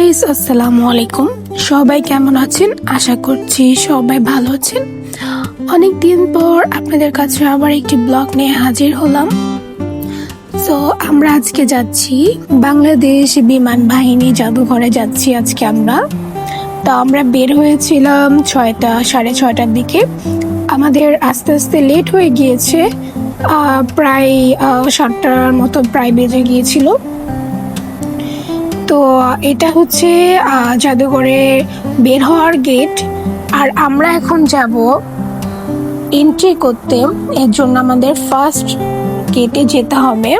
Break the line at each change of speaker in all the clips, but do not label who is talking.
Guys, আসসালামু আলাইকুম। সবাই কেমন আছেন? আশা করছি সবাই ভালো আছেন। অনেক দিন পর আপনাদের কাছে আবার একটি ব্লগ নিয়ে হাজির হলাম। সো আমরা আজকে যাচ্ছি বাংলাদেশ বিমান বাহিনী জাদুঘরে যাচ্ছি আজকে আমরা। তো আমরা বের হয়েছিলাম 6টা সাড়ে 6টার দিকে। আমাদের আস্তে আস্তে লেট হয়ে গিয়েছে, প্রায় 7টার মতো প্রায় বেজে গিয়েছিল। তো এটা হচ্ছে জাদুঘরে বের হওয়ার গেট, আর আমরা এখন যাব এন্ট্রি করতে। এর জন্য আমাদের ফার্স্ট গেটে যেতে হবে।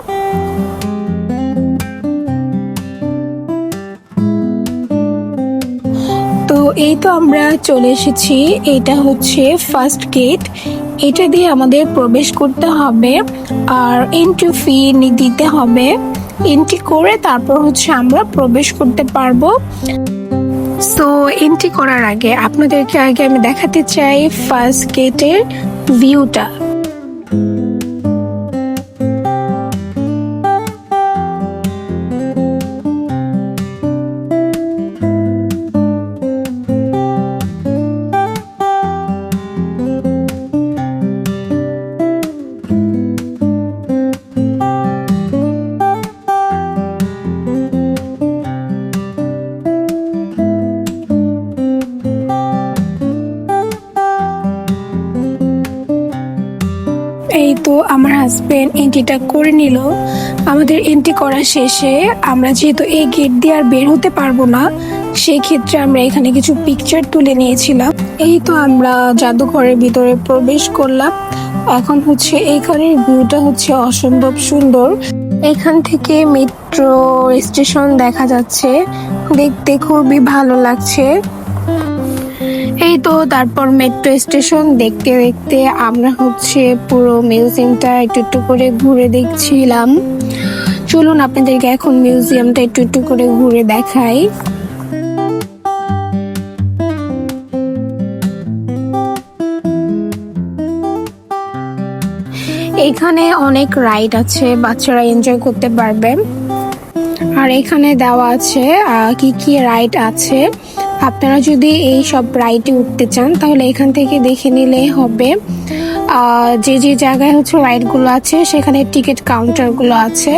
তো এই তো আমরা চলে এসেছি। এটা হচ্ছে ফার্স্ট গেট, এটা দিয়ে আমাদের প্রবেশ করতে হবে আর এন্ট্রি ফি দিতে হবে। এন্ট্রি করে তারপর হচ্ছে আমরা প্রবেশ করতে পারবো। সো এন্ট্রি করার আগে আপনাদেরকে আমি দেখাতে চাই ফার্স্ট গেটের ভিউটা। এই তো আমার হাজবেন্ড এন্ট্রিটা করে নিল। আমাদের এন্ট্রি করা শেষে আমরা যেহেতু এই গেট দিয়ে আর বের হতে পারবো না, সেই ক্ষেত্রে আমরা এখানে কিছু পিকচার তুলে নিয়েছিলাম। এই তো আমরা জাদুঘরের ভিতরে প্রবেশ করলাম। এখন হচ্ছে এইখানের ভিউটা হচ্ছে অসম্ভব সুন্দর। এখান থেকে মেট্রো স্টেশন দেখা যাচ্ছে, দেখতে খুবই ভালো লাগছে। এই তো তারপর মেট্রো স্টেশন দেখতে দেখতে আমরা হচ্ছে পুরো মিউজিয়ামটা একটু একটু করে ঘুরে দেখছিলাম। চলুন আপনাদেরকে এখন মিউজিয়ামটা একটু একটু করে ঘুরে দেখাই। এখানে অনেক রাইড আছে, বাচ্চারা এনজয় করতে পারবে। আর এখানে দেওয়া আছে কি কি রাইড আছে। আপনারা যদি এই সব রাইডে উঠতে চান তাহলে এখান থেকে দেখে নিলে হবে। যে যে জায়গায় হচ্ছে রাইডগুলো আছে সেখানে টিকিট কাউন্টারগুলো আছে।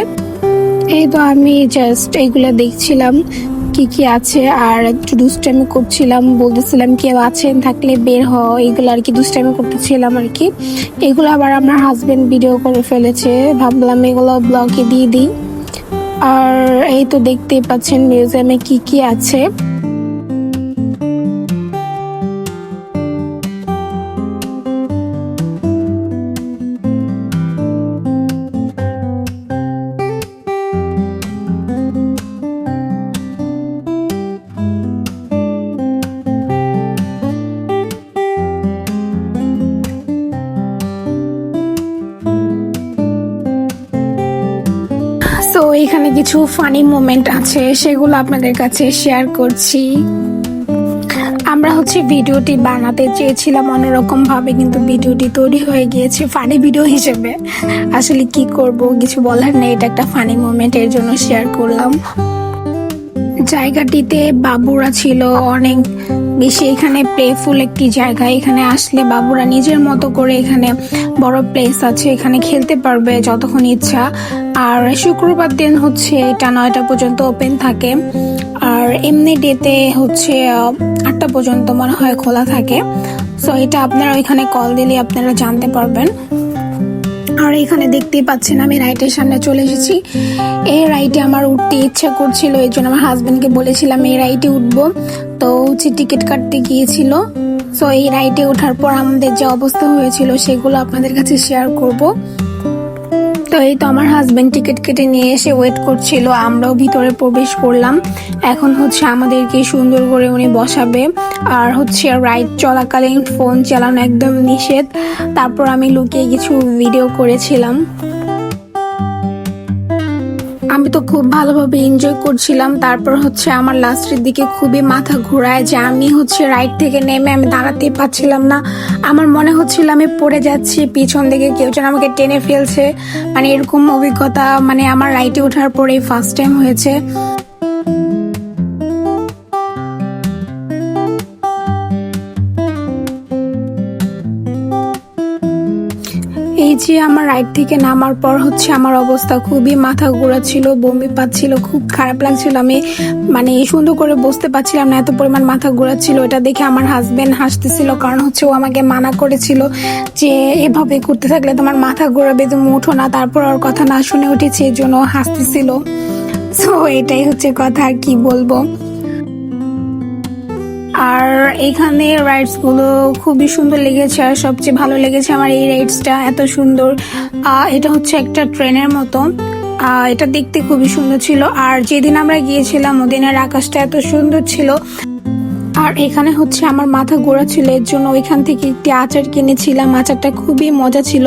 এই তো আমি জাস্ট এইগুলো দেখছিলাম কি কি আছে, আর একটু দুষ্টামি করছিলাম, বলতেছিলাম কেউ আছেন থাকলে বের হও, এইগুলো আর কি দুষ্টামি করতেছিলাম আর কি। এগুলো আবার আমার হাজবেন্ড ভিডিও করে ফেলেছে, ভাবলাম এগুলো ব্লগে দিয়ে দিই। আর এই তো দেখতেই পাচ্ছেন মিউজিয়ামে কি কি আছে। তো এখানে কিছু ফানি মোমেন্ট আছে, সেগুলো আপনাদের কাছে শেয়ার করছি। আমরা হচ্ছে ভিডিওটি বানাতে চেয়েছিলাম অন্যরকম ভাবে, কিন্তু ভিডিওটি তৈরি হয়ে গিয়েছে ফানি ভিডিও হিসেবে। আসলে কি করব, কিছু বলার নেই, এটা একটা ফানি মোমেন্ট, এর জন্য শেয়ার করলাম। জায়গাটিতে বাবুরা ছিল অনেক বেশি, এখানে প্লেফুল একটি জায়গা। এখানে আসলে বাবুরা নিজের মতো করে, এখানে বড় প্লেস আছে, এখানে খেলতে পারবে যতক্ষণ ইচ্ছা। আর শুক্রবার দিন হচ্ছে এটা 9টা পর্যন্ত ওপেন থাকে, আর এমনি ডেতে হচ্ছে 8টা পর্যন্ত মনে হয় খোলা থাকে। সো এটা আপনারা ওইখানে কল দিলে আপনারা জানতে পারবেন। আর এখানে দেখতেই পাচ্ছেন আমি রাইটের সামনে চলে এসেছি। এই রাইটে আমার উঠতে ইচ্ছা করছিল, এই জন্য আমার হাজবেন্ডকে বলেছিলাম এই রাইটে উঠবো। তো হচ্ছে টিকিট কাটতে গিয়েছিল। সো এই রাইটে ওঠার পর আমাদের যে অবস্থা হয়েছিল সেগুলো আপনাদের কাছে শেয়ার করব। তো এই তো আমার হাজবেন্ড টিকিট কেটে নিয়ে এসে ওয়েট করছিল, আমরাও ভিতরে প্রবেশ করলাম। এখন হচ্ছে আমাদেরকে সুন্দর করে উনি বসাবে, আর হচ্ছে রাইড চলাকালীন ফোন চালানো একদম নিষেধ। তারপর আমি লুকিয়ে কিছু ভিডিও করেছিলাম। আমি তো খুব ভালোভাবে এনজয় করছিলাম। তারপর হচ্ছে আমার লাস্টের দিকে খুবই মাথা ঘোরায় যে আমি হচ্ছে রাইড থেকে নেমে আমি দাঁড়াতে পারছিলাম না। আমার মনে হচ্ছিল আমি পড়ে যাচ্ছি, পিছন দিকে কেউ যেন আমাকে টেনে ফেলছে। মানে এরকম অভিজ্ঞতা মানে আমার রাইডে ওঠার পরেই ফার্স্ট টাইম হয়েছে। যে আমার রাইড থেকে নামার পর হচ্ছে আমার অবস্থা খুবই মাথা ঘোরাচ্ছিল, বমি পাচ্ছিল, খুব খারাপ লাগছিল। আমি মানে সুন্দর করে বসতে পারছিলাম না, এত পরিমাণ মাথা ঘোরাচ্ছিল। এটা দেখে আমার হাজবেন্ড হাসতেছিল, কারণ হচ্ছে ও আমাকে মানা করেছিল যে এভাবে করতে থাকলে তোমার মাথা ঘোরাবে, তুমি উঠো না। তারপর ওর কথা না শুনে উঠেছি, এর জন্য হাসতেছিল। তো এটাই হচ্ছে কথা, আর কি বলবো। আর এখানে রাইডস গুলো খুবই সুন্দর লেগেছে, আর সবচেয়ে ভালো লেগেছে আমার এই রাইডসটা, এত সুন্দর। এটা হচ্ছে একটা ট্রেনের মতো, এটা দেখতে খুবই সুন্দর ছিল। আর যেদিন আমরা গিয়েছিলাম ওদিনের আকাশটা এত সুন্দর ছিল। আর এখানে হচ্ছে আমার মাথা ঘোরা ছিল, এর জন্য ওইখান থেকে একটি আচার কিনেছিলাম। আচারটা খুবই মজা ছিল,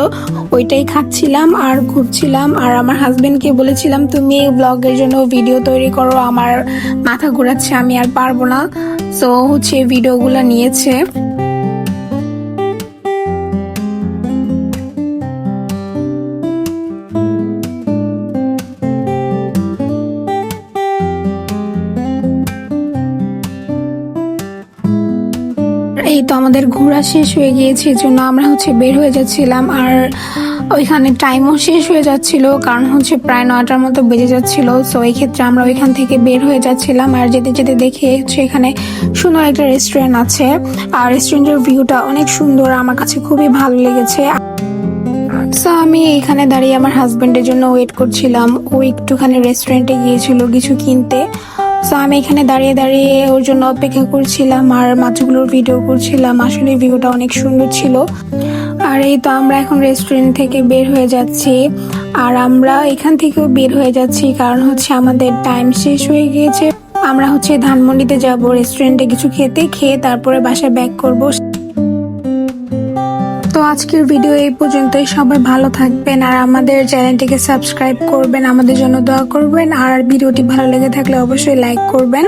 ওইটাই খাচ্ছিলাম আর ঘুরছিলাম। আর আমার হাজবেন্ডকে বলেছিলাম তুমি এই ব্লগের জন্য ভিডিও তৈরি করো, আমার মাথা ঘোরাচ্ছে, আমি আর পারবো না। সো হচ্ছে ভিডিওগুলো নিয়েছে। এই তো আমাদের ঘোরা শেষ হয়ে গিয়েছে, এর জন্য আমরা হচ্ছে বের হয়ে যাচ্ছিলাম। আর ওইখানে টাইমও শেষ হয়ে যাচ্ছিল, কারণ হচ্ছে প্রায় 9টার মতো বেজে যাচ্ছিল। সো এই ক্ষেত্রে আমরা ওইখান থেকে বের হয়ে যাচ্ছিলাম। আর যেতে যেতে দেখে হচ্ছে এখানে সুন্দর একটা রেস্টুরেন্ট আছে, আর রেস্টুরেন্টের ভিউটা অনেক সুন্দর, আমার কাছে খুবই ভালো লেগেছে। সো আমি এখানে দাঁড়িয়ে আমার হাজবেন্ডের জন্য ওয়েট করছিলাম, ও একটুখানি রেস্টুরেন্টে গিয়েছিল কিছু কিনতে। সো আমি এখানে দাঁড়িয়ে দাঁড়িয়ে ওর জন্য অপেক্ষা করছিলাম আর মাছগুলোর ভিডিও করছিলাম। আসলে ভিউটা অনেক সুন্দর ছিল। আর এই তো আমরা এখন রেস্টুরেন্ট থেকে বের হয়ে যাচ্ছি, আর আমরা এখান থেকেও বের হয়ে যাচ্ছি, কারণ হচ্ছে আমাদের টাইম শেষ হয়ে গিয়েছে। আমরা হচ্ছে ধানমন্ডিতে যাব রেস্টুরেন্টে কিছু খেয়ে তারপরে বাসায় ব্যাক করব। তো আজকের ভিডিও এই পর্যন্তই। সবাই ভালো থাকবেন আর আমাদের চ্যানেলটিকে সাবস্ক্রাইব করবেন, আমাদের জন্য দোয়া করবেন। আর ভিডিওটি ভালো লেগে থাকলে অবশ্যই লাইক করবেন।